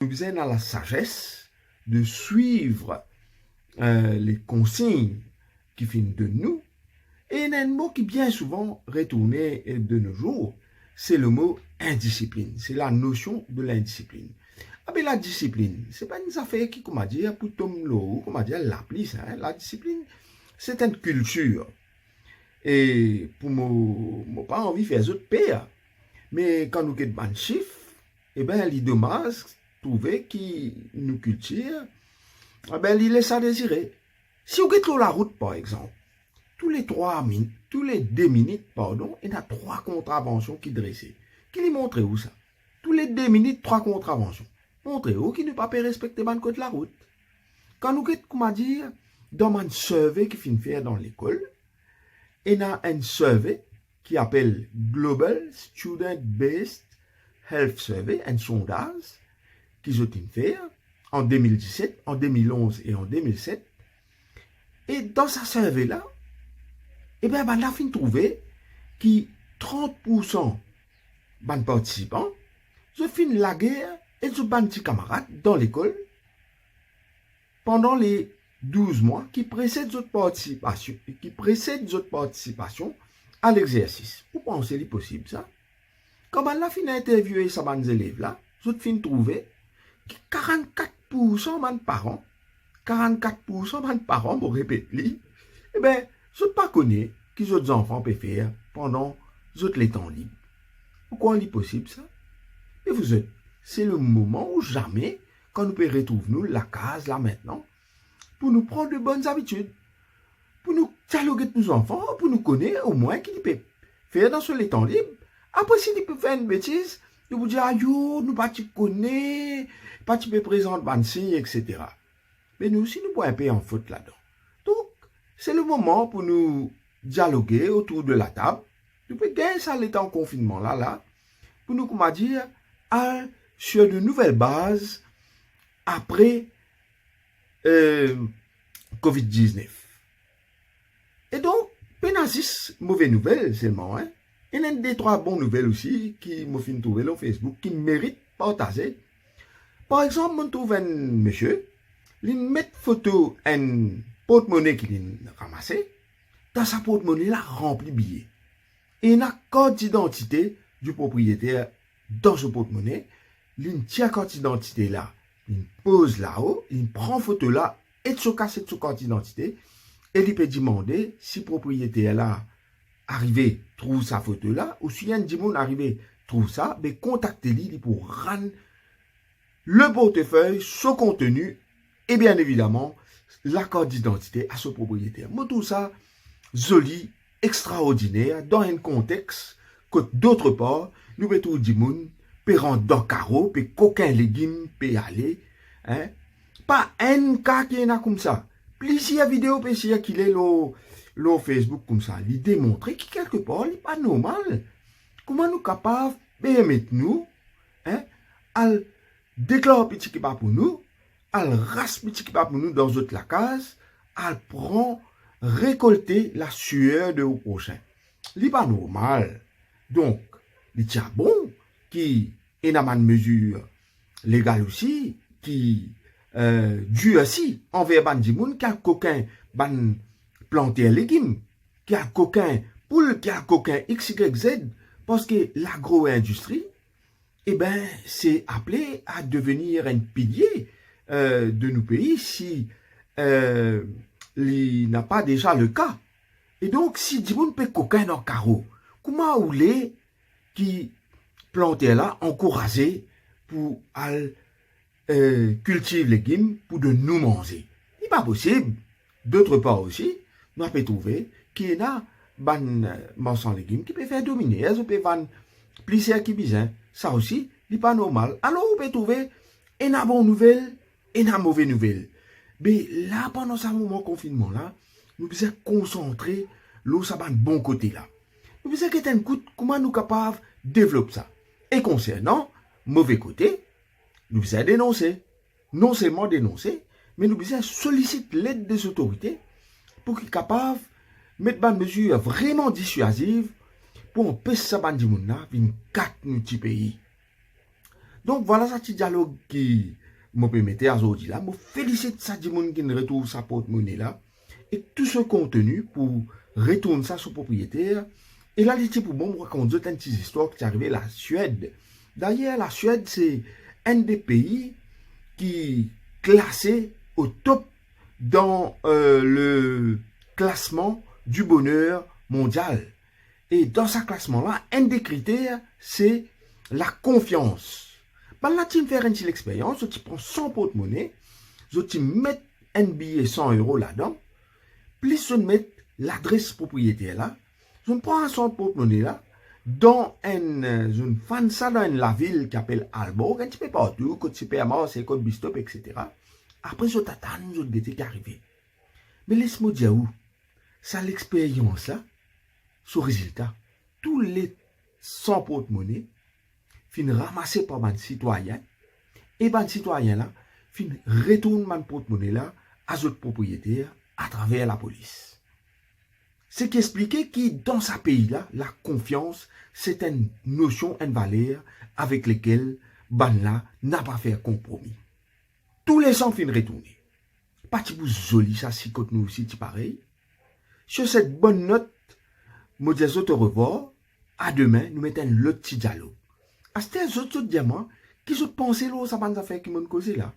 nous avons la sagesse de suivre les consignes qui viennent de nous. Et il y a un mot qui bien souvent retourné de nos jours, c'est le mot indiscipline. C'est la notion de l'indiscipline. Ah ben la discipline, c'est pas une affaire qui, comment dire, pour Tom Lowe, comment dire, l'appli, hein? La discipline, c'est une culture. Et pour moi, pas envie de faire autres pire. Mais quand nous avons un chiffre, eh bien, les dommages trouver qui nous culture, eh bien, il laisse à désirer. Si vous êtes la route, par exemple, tous les 2 minutes, pardon, il y a 3 contraventions qui dressent. Qui les montrent où ça? Tous les 2 minutes, 3 contraventions. Montrez où qui ne pas respecter le code de la route. Quand nous êtes, comment dire, dans un survey qui finit faire dans l'école, il y a un survey qui appelle Global Student Based Health Survey, un sondage qu'ils ont fait en 2017, en 2011 et en 2007. Et dans ce survey-là, eh bien, on a fini trouver que 30% des participants ont fini la guerre et ont des camarades dans l'école pendant les 12 mois qui précèdent votre participation à l'exercice. Vous pensez que c'est possible ça? Quand on a fini interviewer ces élèves-là, vous avez fini trouver que 44% des parents, 44% des parents, vous répétez, eh bien, je ne pas connaître que les autres enfants peuvent faire pendant les temps libres. Pourquoi est-ce possible ça? Et vous êtes, c'est le moment où jamais, quand nous pouvons retrouver nous la case là maintenant, pour nous prendre de bonnes habitudes, pour nous dialoguer avec nos enfants, pour nous connaître au moins qu'ils peuvent faire dans les temps libres. Après, si ils peuvent faire une bêtise, ils vous dire, ah yo, nous pas te connaître, pas te présenter ban signe, etc. Mais nous aussi, nous pouvons payer en faute là-dedans. Donc, c'est le moment pour nous dialoguer autour de la table. Nous pouvons gagner ça l'état en confinement là, pour nous, comment dire, sur de nouvelles bases après COVID-19. Et donc, pénasis, mauvaise nouvelle seulement, hein. Il y a des 3 bonnes nouvelles aussi qui m'ont fait trouver sur Facebook qui méritent de partager. Par exemple, on trouve un monsieur, il met photo un porte-monnaie qu'il a ramassé. Dans sa porte-monnaie, il a rempli de billets. Et il a carte d'identité du propriétaire dans ce porte-monnaie. Il tient la carte d'identité là. Il pose là-haut, il prend photo là, et il casse cette carte d'identité. Et il peut demander si le propriétaire là arrivé trouve sa photo là, ou si un monde arrivé trouve ça, mais contactez-lui pour rendre le portefeuille, son contenu, et bien évidemment, la carte d'identité à ce propriétaire. Moi, tout ça, joli, extraordinaire, dans un contexte que d'autre part, nous mettons du monde, peut rentrer dans le carreau, peut qu'aucun légume peut aller, hein. Pas un cas qui est comme ça. Plusieurs vidéos, plusieurs qu'il est le Facebook comme ça, il démontre que quelque part, il n'est pas normal. Comment nous sommes capables de mettre nous, hein, à déclarer petit qui pas pour nous, à race petit qui pas pour nous dans notre la case, à prendre, récolter la sueur de au prochain. Il n'est pas normal. Donc, il tient bon, qui est dans une mesure légale aussi, qui dû aussi envers Bandimoun, qui a coquin ban planter légumes, qui a coquin poule, qui a coquin XYZ, parce que l'agro-industrie, eh ben, c'est appelé à devenir un pilier de nos pays si il n'a pas déjà le cas. Et donc, si Dimoun peut coquin dans le carreau, comment ou les qui plantaient là, encourager pour cultiver les légumes pour de nous manger? Il n'est pas possible. D'autre part aussi, nous avons trouvé qu'il y a des sans légumes qui peuvent faire dominer, elles peuvent vendre plusieurs qui besoin. Ça aussi, il n'est pas normal. Alors, vous pouvez trouver une bonne nouvelle et une mauvaise nouvelle. Mais là, pendant ce moment de confinement, là, nous devons concentrer sur le bon côté là. Nous devons qu'être un coup, comment nous sommes capables de développer ça. Et concernant le mauvais côté, nous devons dénoncer. Non seulement dénoncer, mais nous devons solliciter l'aide des autorités pour qu'ils soient capables de mettre des mesures vraiment dissuasives pour empêcher ça de venir 4 petits pays. Donc, voilà ce petit dialogue qui me permettait à aujourd'hui là. Je félicite ça du monde qui retrouve sa porte-monnaie là. Et tout ce contenu pour retourner ça sur propriétaire. Et là, les pour bon, quand on dit une petite histoire qui est arrivée la Suède. D'ailleurs, la Suède, c'est un des pays qui est classé au top dans le classement du bonheur mondial. Et dans ce classement-là, un des critères, c'est la confiance. Ben là, tu me fais une petite expérience, tu prends 100 porte-monnaie, tu mets un billet 100 € là-dedans, plus tu mets l'adresse propriétaire là, je prends 100 porte-monnaie là, dans je fan ça dans la ville qui s'appelle Aalborg, un petit peu partout, côte supermarché, côte bistop, etc. Après, je t'attends, je te qui arrivé. Mais laisse-moi dire où, ça l'expérience là, ce résultat, tous les 100 porte-monnaie, fin ramassé par un citoyen, et ben citoyen là, fin retourne man porte-monnaie là à notre propriétaire à travers la police. Ce qui expliquait que dans ce pays-là, la confiance, c'est une notion, une valeur avec laquelle ban là n'a pas fait compromis. Tous les 100 fin retourner. Pas de joli ça si côté nous aussi, pareil. Sur cette bonne note, je dis au revoir. À demain, nous mettons l'autre petit dialogue. À ce autre diamant, qui se pensait là, ça va nous faire qui m'ont causé là.